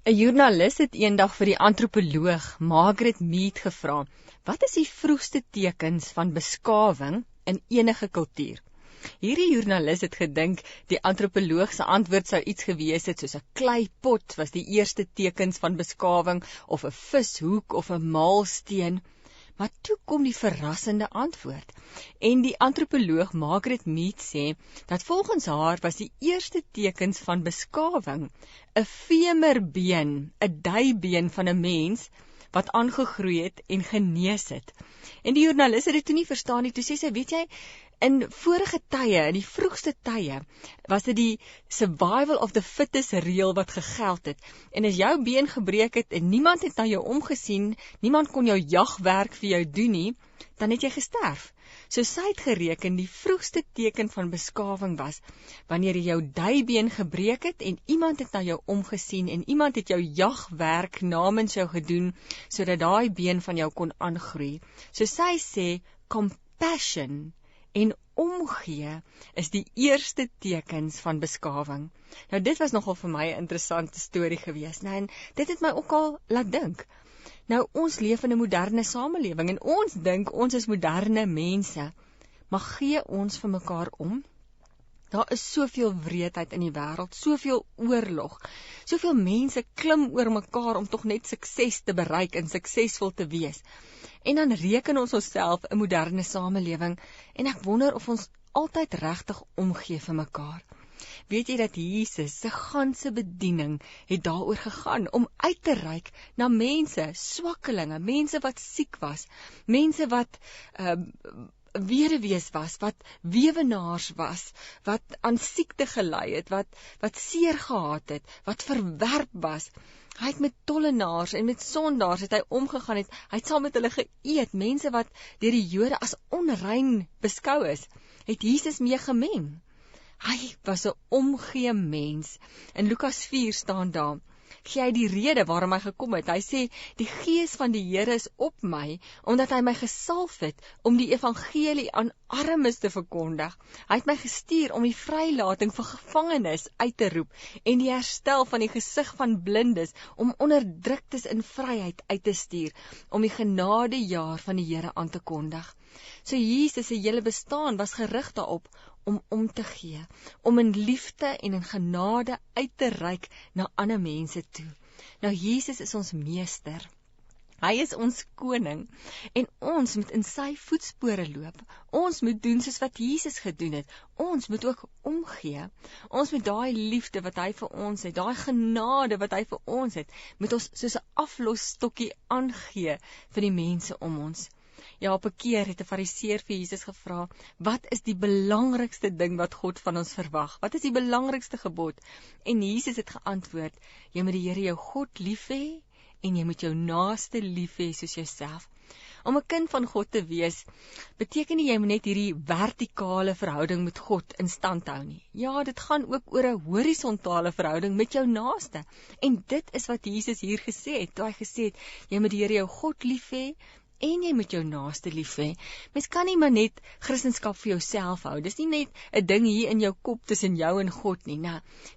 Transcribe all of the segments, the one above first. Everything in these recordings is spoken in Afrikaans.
'n Joernalis het eendag vir die antropoloog Margaret Mead gevra, wat is die vroegste tekens van beskawing in enige kultuur? Hierdie joernalis het gedink die antropoloog se antwoord sou iets gewees het soos 'n kleipot was die eerste tekens van beskawing, of 'n vishoek of 'n maalsteen. Maar toe kom die verrassende antwoord. En die antropoloog Margaret Mead sê dat volgens haar was die eerste tekens van beskawing 'n femerbeen, 'n duibeen van 'n mens wat aangegroei het en genees het. En die joernalis het dit toe nie verstaan nie. Toe sê sy, weet jy, in vorige tye, in die vroegste tye, was dit die survival of the fittest reël wat gegeld het. En as jou been gebreek het en niemand het na jou omgesien, niemand kon jou jagwerk vir jou doen nie, dan het jy gesterf. So sy het gereken, die vroegste teken van beskawing was, wanneer jy jou duibeen gebreek het en iemand het na jou omgesien en iemand het jou jagwerk namens jou gedoen, sodat daai been van jou kon aangroei. So sy sê, compassion en omgee is die eerste tekens van beskawing. Nou dit was nogal vir my 'n interessante storie gewees, en dit het my ook al laat dink. Nou ons leef in 'n moderne samelewing en ons dink ons is moderne mense, maar gee ons vir mekaar om? Daar is soveel wreedheid in die wêreld, soveel oorlog, soveel mense klim oor mekaar om tog net sukses te bereik en suksesvol te wees. En dan reken ons onsself 'n moderne samelewing en ek wonder of ons altyd regtig omgee vir mekaar. Weet jy dat Jesus se ganse bediening het daaroor gegaan om uit te reik na mense, swakkelinge, mense wat siek was, mense wat weduwees was, wat weewenaars was, wat aan siekte gelei het, wat seer gehad het, wat verwerp was. Hy het met tollenaars en met sondaars het hy omgegaan, hy het saam met hulle geëet, mense wat deur die Jode as onrein beskou is, het Jesus mee gemeng. Hy was 'n omgee mens. In Lukas 4 staan daar, gee hy die rede waarom hy gekom het. Hy sê, die Gees van die Here is op my, omdat hy my gesalf het om die evangelie aan armes te verkondig. Hy het my gestuur om die vrylating vir gevangenes uit te roep en die herstel van die gesig van blindes, om onderdruktes in vryheid uit te stuur, om die genadejaar van die Here aan te kondig. So Jesus se hele bestaan was gerig daarop om te gee, om in liefde en in genade uit te reik na ander mense toe. Nou Jesus is ons meester. Hy is ons koning en ons moet in sy voetspore loop. Ons moet doen soos wat Jesus gedoen het. Ons moet ook omgee. Ons moet daai liefde wat hy vir ons het, daai genade wat hy vir ons het, moet ons soos 'n aflosstokkie aangee vir die mense om ons. Ja, op 'n keer het 'n fariseer vir Jesus gevra, wat is die belangrikste ding wat God van ons verwag? Wat is die belangrikste gebod? En Jesus het geantwoord, jy moet die Here jou God lief hê en jy moet jou naaste lief hê soos jouself. Om 'n kind van God te wees, beteken nie jy moet net hierdie vertikale verhouding met God in stand hou nie. Ja, dit gaan ook oor 'n horisontale verhouding met jou naaste. En dit is wat Jesus hier gesê het, toe hy gesê het, jy moet die Here jou God lief hê en jy moet jou naaste lief hê. Mens kan nie maar net Christendom vir jouself hou. Dis nie net 'n ding hier in jou kop tussen jou en God nie.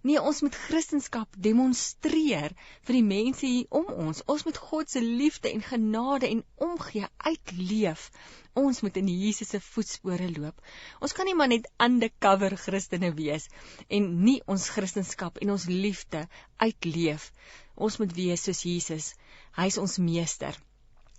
Nee, ons moet Christendom demonstreer vir die mense hier om ons. Ons moet God se liefde en genade en omgee uitleef. Ons moet in Jesus se voetspore loop. Ons kan nie maar net undercover Christene wees en nie ons Christendom en ons liefde uitleef. Ons moet wees soos Jesus. Hy is ons meester.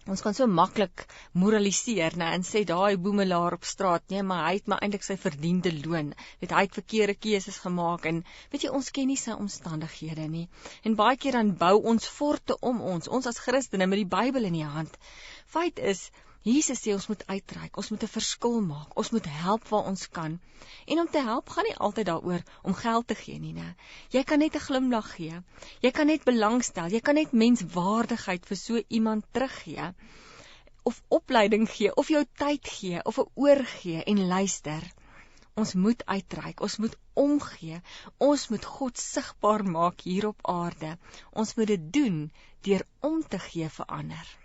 Ons kan so maklik moraliseer en sê, daai boemelaar op straat, nee, maar hy het maar eintlik sy verdiende loon. Hy het verkeerde keuses gemaak en weet jy, ons ken nie sy omstandighede nie. En baie keer dan bou ons forte om ons as Christene met die Bybel in die hand. Feit is, Jesus sê ons moet uitreik, ons moet 'n verskil maak, ons moet help waar ons kan. En om te help gaan nie altyd daaroor om geld te gee nie. Jy kan net 'n glimlag gee, jy kan net belangstel, jy kan net menswaardigheid vir so iemand teruggee, of opleiding gee, of jou tyd gee, of 'n oor gee en luister. Ons moet uitreik, ons moet omgee, ons moet God sigbaar maak hier op aarde. Ons moet dit doen deur om te gee vir ander.